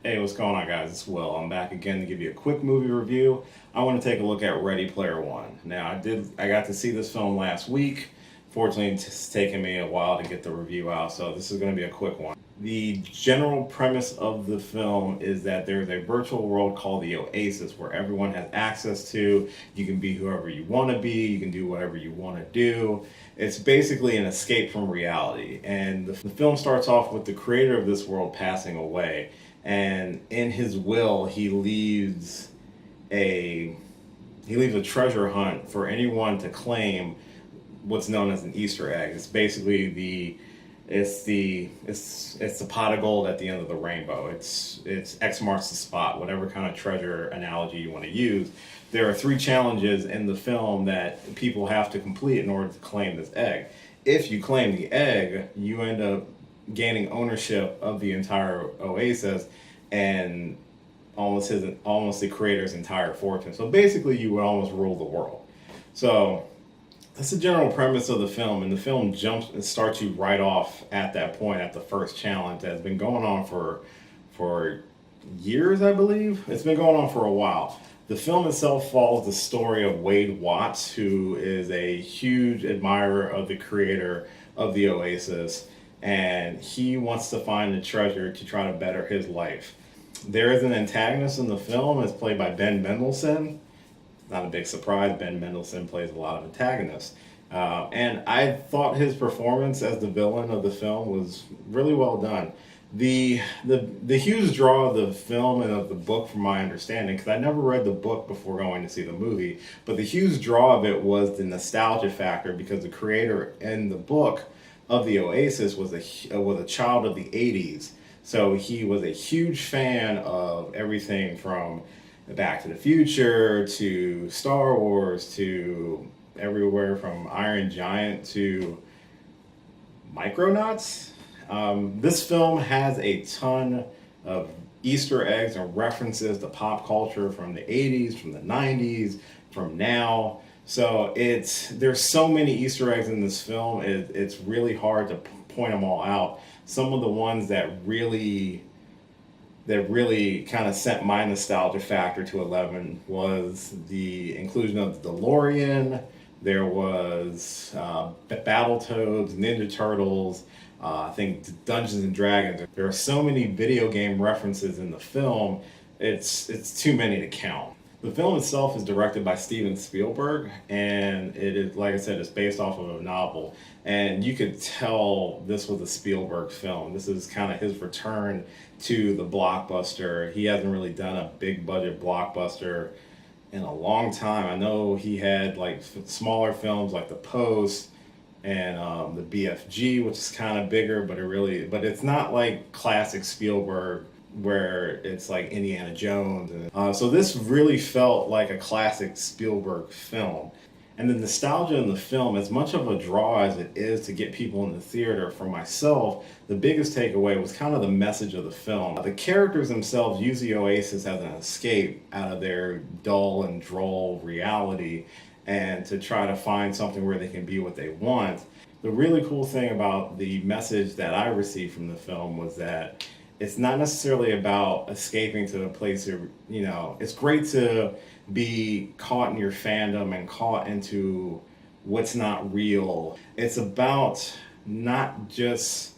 Hey, what's going on, guys? It's Will. I'm back again to give you a quick movie review. I want to take a look at Ready Player One. Now, I got to see this film last week. Fortunately, it's taken me a while to get the review out, so this is going to be a quick one. The general premise of the film is that there's a virtual world called the Oasis where everyone has access to. You can be whoever you want to be, you can do whatever you want to do. It's basically an escape from reality. And the film starts off with the creator of this world passing away. And in his will, a he leaves a treasure hunt for anyone to claim what's known as an Easter egg. It's basically it's the pot of gold at the end of the rainbow. It's X marks the spot, whatever kind of treasure analogy you want to use. There are three challenges in the film that people have to complete in order to claim this egg. If you claim the egg, you end up gaining ownership of the entire Oasis and almost the creator's entire fortune. So basically, you would almost rule the world. So that's the general premise of the film, and the film jumps and starts you right off at that point at the first challenge that has been going on for years, I believe. It's been going on for a while. The film itself follows the story of Wade Watts, who is a huge admirer of the creator of the Oasis, and he wants to find the treasure to try to better his life. There is an antagonist in the film. It's played by Ben Mendelsohn. Not a big surprise. Ben Mendelsohn plays a lot of antagonists. And I thought his performance as the villain of the film was really well done. The huge draw of the film and of the book, from my understanding, because I never read the book before going to see the movie, but the huge draw of it was the nostalgia factor, because the creator in the book of the Oasis was a child of the '80s. So he was a huge fan of everything from Back to the Future to Star Wars to everywhere from Iron Giant to Micronauts. This film has a ton of Easter eggs and references to pop culture from the '80s, from the '90s, from now. So there's so many Easter eggs in this film. It's really hard to point them all out. Some of the ones that really kind of sent my nostalgia factor to 11 was the inclusion of the DeLorean. There was Battletoads, Ninja Turtles, I think Dungeons and Dragons. There are so many video game references in the film, it's too many to count. The film itself is directed by Steven Spielberg, and it is, like I said, it's based off of a novel. And you could tell this was a Spielberg film. This is kind of his return to the blockbuster. He hasn't really done a big budget blockbuster in a long time. I know he had like smaller films like The Post and the BFG, which is kind of bigger, but it's not like classic Spielberg where it's like Indiana Jones. So this really felt like a classic Spielberg film. And the nostalgia in the film, as much of a draw as it is to get people in the theater, for myself, the biggest takeaway was kind of the message of the film. The characters themselves use the Oasis as an escape out of their dull and droll reality and to try to find something where they can be what they want. The really cool thing about the message that I received from the film was that it's not necessarily about escaping to a place where, it's great to be caught in your fandom and caught into what's not real. It's about not just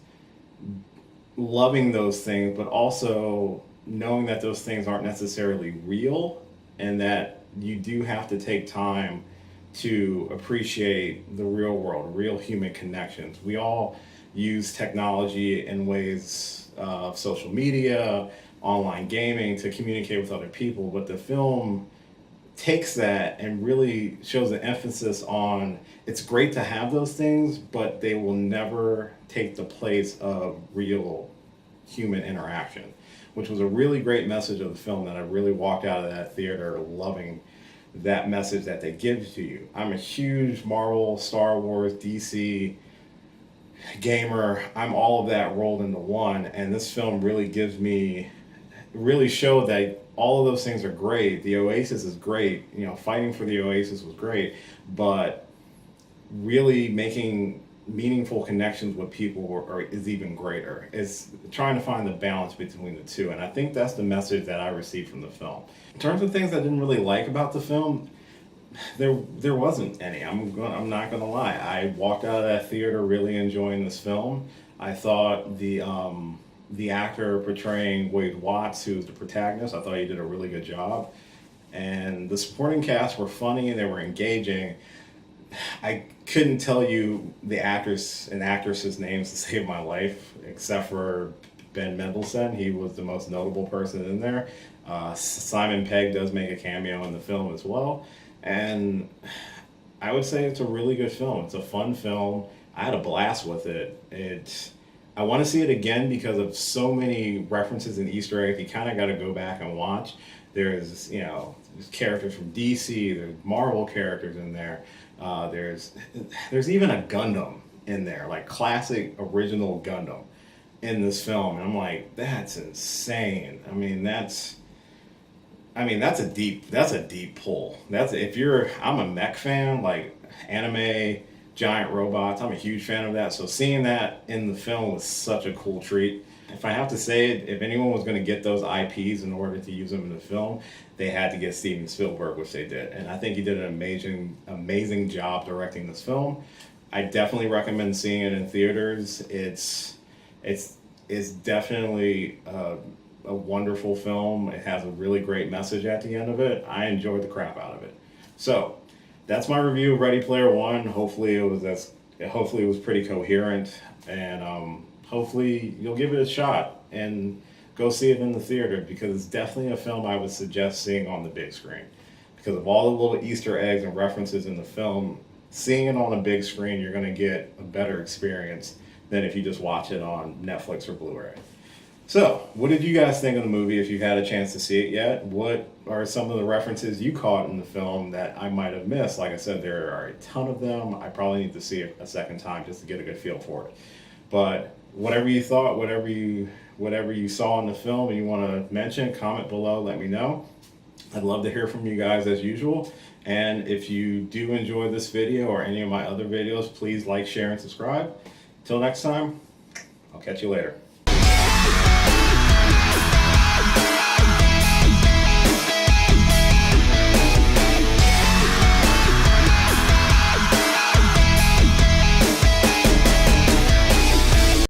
loving those things, but also knowing that those things aren't necessarily real and that you do have to take time to appreciate the real world, real human connections. We all use technology in ways of social media, online gaming to communicate with other people, but the film takes that and really shows an emphasis on it's great to have those things, but they will never take the place of real human interaction, which was a really great message of the film that I really walked out of that theater loving that message that they give to you. I'm a huge Marvel, Star Wars, DC gamer. I'm all of that rolled into one, and this film really showed that all of those things are great. The Oasis is great. Fighting for the Oasis was great, but really making meaningful connections with people is even greater. It's trying to find the balance between the two, and I think that's the message that I received from the film. In terms of things I didn't really like about the film, there wasn't any. I'm not gonna lie. I walked out of that theater really enjoying this film. I thought the actor portraying Wade Watts, who's the protagonist, I thought he did a really good job. And the supporting cast were funny, they were engaging. I couldn't tell you the actors and actresses' names to save my life, except for Ben Mendelsohn. He was the most notable person in there. Simon Pegg does make a cameo in the film as well. And I would say it's a really good film. It's a fun film. I had a blast with it. I want to see it again because of so many references and Easter eggs. You kind of got to go back and watch. There's characters from DC. There's Marvel characters in there. There's even a Gundam in there, like classic original Gundam in this film. And I'm like, that's insane. That's a deep pull. I'm a mech fan, like anime, giant robots. I'm a huge fan of that. So seeing that in the film was such a cool treat. If I have to say it, if anyone was going to get those IPs in order to use them in the film, they had to get Steven Spielberg, which they did. And I think he did an amazing job directing this film. I definitely recommend seeing it in theaters. It's definitely a wonderful film. It has a really great message at the end of it. I enjoyed the crap out of it. So that's my review of Ready Player One. Hopefully it was pretty coherent, and hopefully you'll give it a shot and go see it in the theater, because it's definitely a film I would suggest seeing on the big screen. Because of all the little Easter eggs and references in the film, seeing it on a big screen, you're going to get a better experience than if you just watch it on Netflix or Blu-ray. So, what did you guys think of the movie if you've had a chance to see it yet? What are some of the references you caught in the film that I might have missed? Like I said, there are a ton of them. I probably need to see it a second time just to get a good feel for it. But whatever you thought, whatever you saw in the film and you want to mention, comment below, let me know. I'd love to hear from you guys as usual. And if you do enjoy this video or any of my other videos, please like, share, and subscribe. Till next time, I'll catch you later.